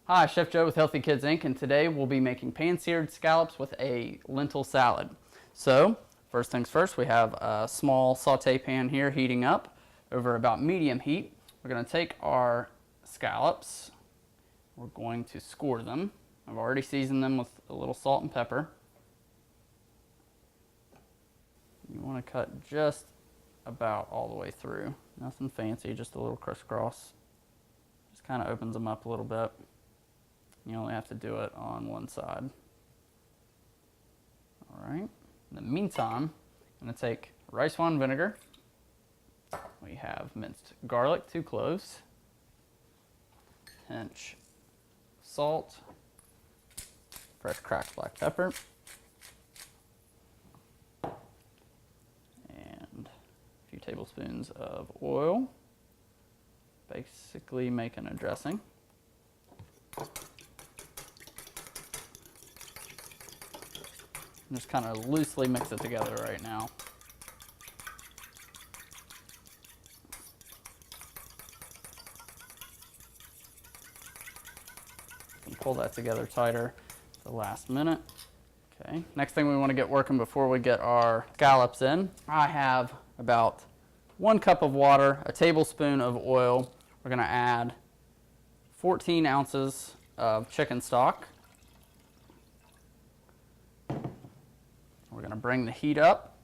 Hi, Chef Joe with Healthy Kids Inc. and today we'll be making pan-seared scallops with a lentil salad. So, first things first, we have a small saute pan here heating up over about medium heat. We're going to take our scallops, we're going to score them. I've already seasoned them with a little salt and pepper. You want to cut just about all the way through. Nothing fancy, just a little crisscross. Just kind of opens them up a little bit. You only have to do it on one side. All right. In the meantime, I'm going to take rice wine vinegar. We have minced garlic, 2 cloves, pinch salt, fresh cracked black pepper, and a few tablespoons of oil. Basically making a dressing. Just kind of loosely mix it together right now. And pull that together tighter at the last minute. Okay, next thing we want to get working before we get our scallops in. I have about 1 cup of water, a tablespoon of oil. We're going to add 14 ounces of chicken stock. We're going to bring the heat up.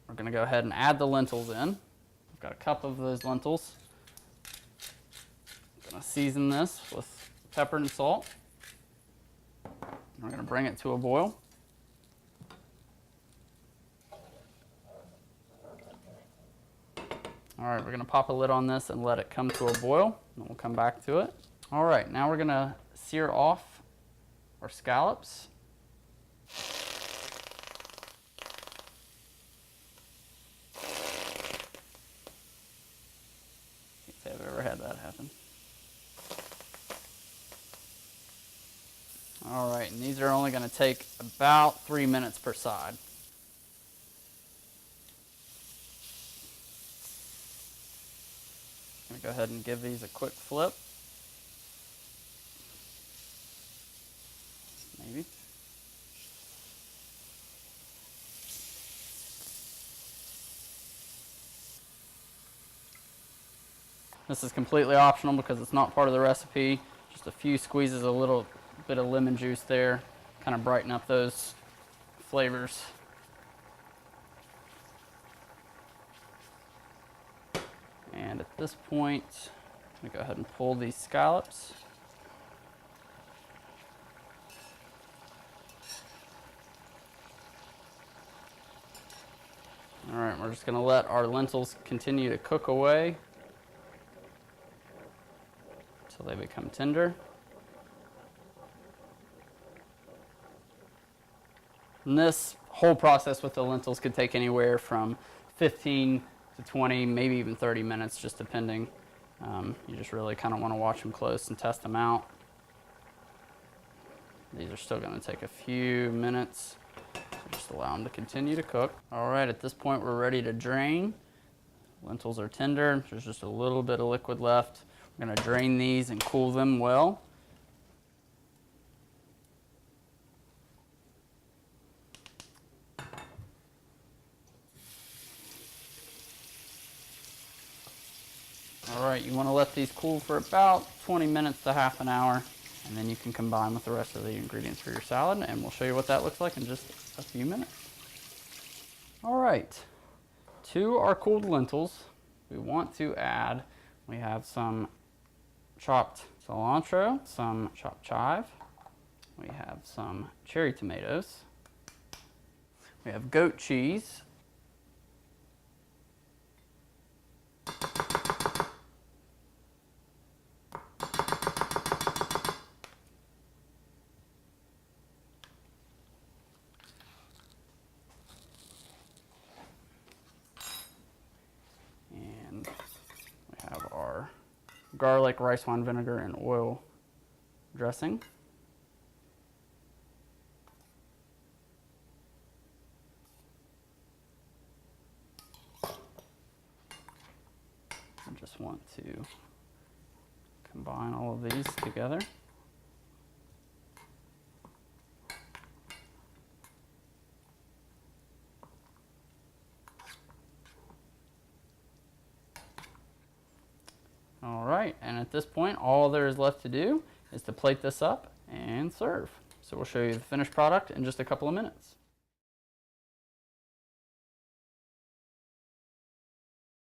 We're going to go ahead and add the lentils in. I've got a cup of those lentils. I'm going to season this with pepper and salt. We're going to bring it to a boil. All right, we're going to pop a lid on this and let it come to a boil, and we'll come back to it. All right, now we're going to sear off our scallops. I've ever had that happen. All right, and these are only going to take about 3 minutes per side. I'm going to go ahead and give these a quick flip. Maybe. This is completely optional because it's not part of the recipe. Just a few squeezes, a little bit of lemon juice there, kind of brighten up those flavors. And at this point, I'm going to go ahead and pull these scallops. All right, we're just going to let our lentils continue to cook away until they become tender. And this whole process with the lentils could take anywhere from 15 to 20, maybe even 30 minutes, just depending. You just really kind of want to watch them close and test them out. These are still going to take a few minutes, so just allow them to continue to cook. All right, at this point we're ready to drain. Lentils are tender, there's just a little bit of liquid left. We're going to drain these and cool them well. All right, you want to let these cool for about 20 minutes to half an hour, and then you can combine with the rest of the ingredients for your salad, and we'll show you what that looks like in just a few minutes. All right, to our cooled lentils, we want to add, we have some chopped cilantro, some chopped chive, we have some cherry tomatoes, we have goat cheese, and we have our garlic, rice wine vinegar, and oil dressing. I just want to combine all of these together. All right, and at this point, all there is left to do is to plate this up and serve. So we'll show you the finished product in just a couple of minutes.